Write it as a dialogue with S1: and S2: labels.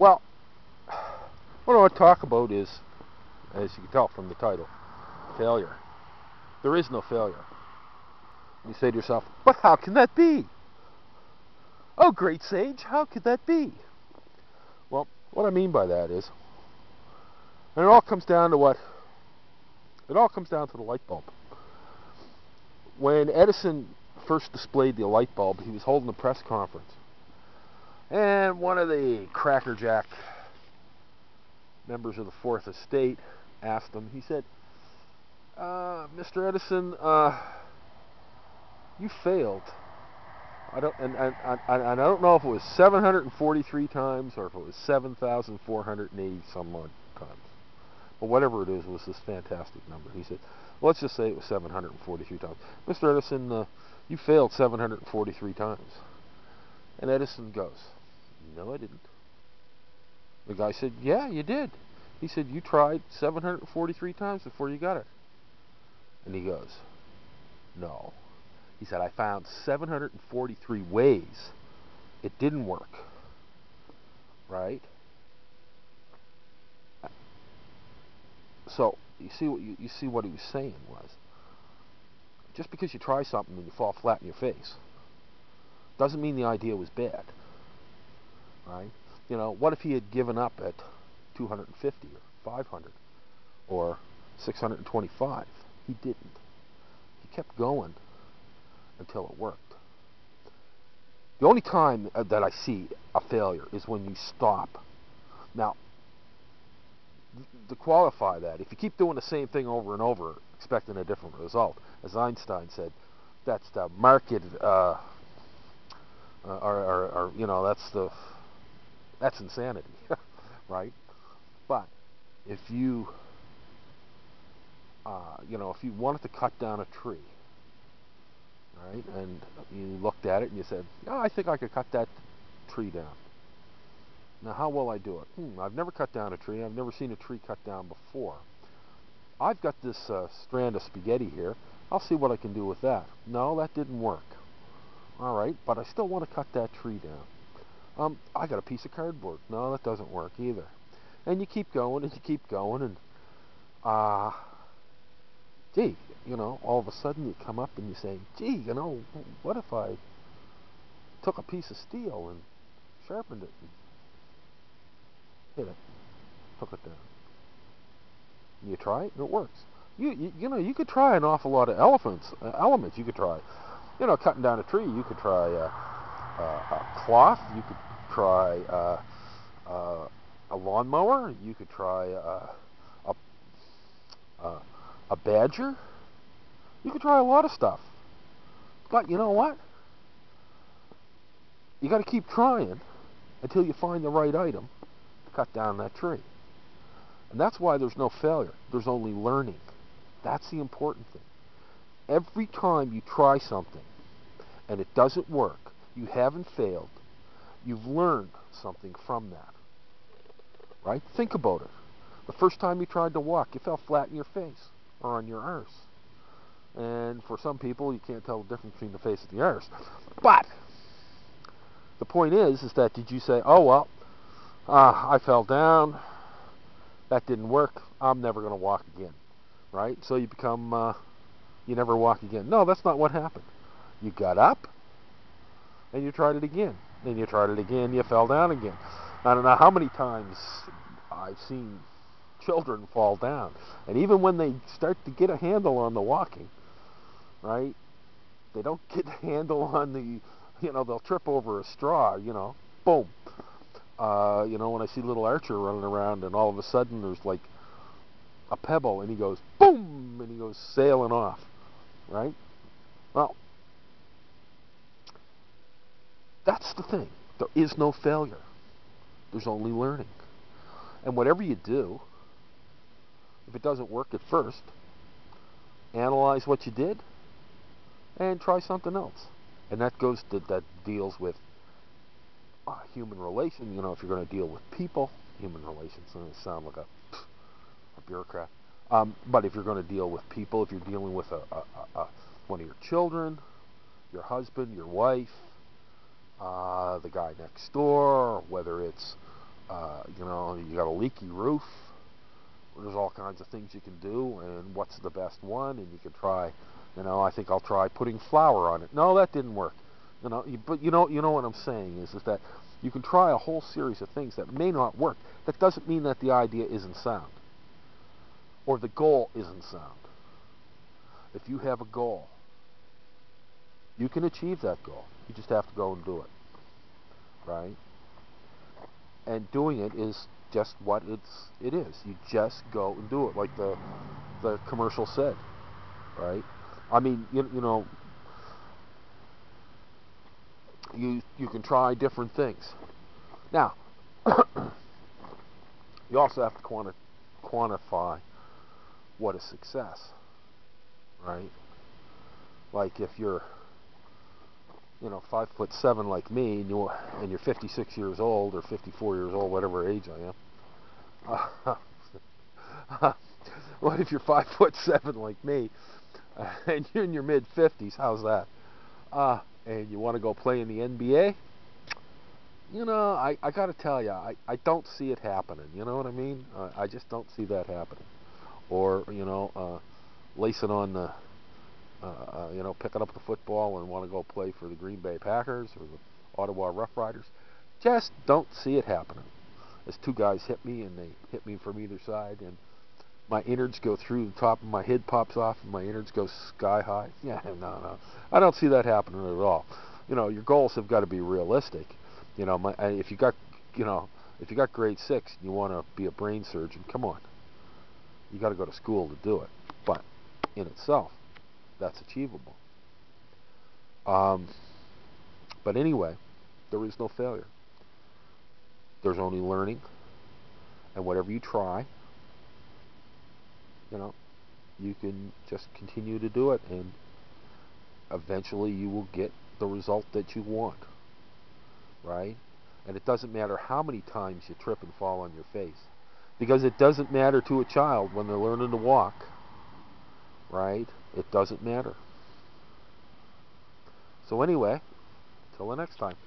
S1: Well, what I want to talk about is, as you can tell from the title, failure. There is no failure. You say to yourself, but how can that be? Oh, great sage, how could that be? Well, what I mean by that is, and it all comes down to what? It all comes down to the light bulb. When Edison first displayed the light bulb, he was holding a press conference. And one of the crackerjack members of the Fourth Estate asked him, he said, Mr. Edison, you failed. I don't know if it was 743 times or if it was 7,480 some odd times. But whatever it was this fantastic number. He said, well, let's just say it was 743 times. Mr. Edison, you failed 743 times. And Edison goes, no, I didn't. The guy said, yeah, you did. He said, you tried 743 times before you got it. And he goes, no. He said, I found 743 ways it didn't work. Right? So, you see what he was saying was, just because you try something and you fall flat in your face, doesn't mean the idea was bad. Right? You know, what if he had given up at 250 or 500 or 625? He didn't. He kept going until it worked. The only time that I see a failure is when you stop. Now, to qualify that, if you keep doing the same thing over and over, expecting a different result, as Einstein said, that's the market, or you know, that's insanity, right? But if you, you know, if you wanted to cut down a tree, right, and you looked at it and you said, yeah, I think I could cut that tree down. Now, how will I do it? I've never cut down a tree. I've never seen a tree cut down before. I've got this strand of spaghetti here. I'll see what I can do with that. No, that didn't work. All right, but I still want to cut that tree down. I got a piece of cardboard. No, that doesn't work either. And you keep going and you keep going and, gee, you know, all of a sudden you come up and you say, gee, you know, what if I took a piece of steel and sharpened it and hit it, took it down. You try it and it works. You know, you could try an awful lot of elements. You could try, you know, cutting down a tree. You could try a cloth. You could try a lawnmower. You could try a badger. You could try a lot of stuff. But you know what? You got to keep trying until you find the right item to cut down that tree. And that's why there's no failure. There's only learning. That's the important thing. Every time you try something and it doesn't work, you haven't failed. You've learned something from that. Right? Think about it. The first time you tried to walk, you fell flat in your face or on your arse. And for some people, you can't tell the difference between the face and the arse. But the point is that did you say, oh, well, I fell down, that didn't work, I'm never going to walk again, right? So you become, you never walk again. No, that's not what happened. You got up, and you tried it again. Then you tried it again, you fell down again. I don't know how many times I've seen children fall down. And even when they start to get a handle on the walking, right, they don't get a handle on the, you know, they'll trip over a straw, you know, boom. You know, when I see little Archer running around and all of a sudden there's like a pebble and he goes boom and he goes sailing off, right? Well, that's the thing. There is no failure. There's only learning. And whatever you do, if it doesn't work at first, analyze what you did and try something else. And that deals with human relation. You know, if you're going to deal with people, human relations sound like a bureaucrat. But if you're going to deal with people, if you're dealing with one of your children, your husband, your wife, the guy next door, whether it's You know, you got a leaky roof. There's all kinds of things you can do, and what's the best one? And you can try, you know, I think I'll try putting flour on it. No, that didn't work. You know, but you know what I'm saying is that you can try a whole series of things that may not work. That doesn't mean that the idea isn't sound, or the goal isn't sound. If you have a goal, you can achieve that goal. You just have to go and do it, right? And doing it is just what it is. You just go and do it, like the commercial said, right? I mean, you know, you can try different things. Now, you also have to quantify what is success, right? Like if you're, you know, 5'7" like me, and you're 56 years old or 54 years old, whatever age I am. What if you're 5'7" like me, and you're in your mid 50s? How's that? And you want to go play in the NBA? You know, I got to tell you, I don't see it happening. You know what I mean? I just don't see that happening. Or, you know, lacing on the, you know, picking up the football and want to go play for the Green Bay Packers or the Ottawa Rough Riders. Just don't see it happening. As two guys hit me, and they hit me from either side, and my innards go through the top of my head, pops off, and my innards go sky high. Yeah, no. I don't see that happening at all. You know, your goals have got to be realistic. You know, if you got, you know, if you got grade 6 and you want to be a brain surgeon, come on. You got to go to school to do it. But in itself, that's achievable. But anyway, there is no failure. There's only learning, and whatever you try, you know, you can just continue to do it, and eventually you will get the result that you want, right? And it doesn't matter how many times you trip and fall on your face, because it doesn't matter to a child when they're learning to walk, right? It doesn't matter. So anyway, till the next time.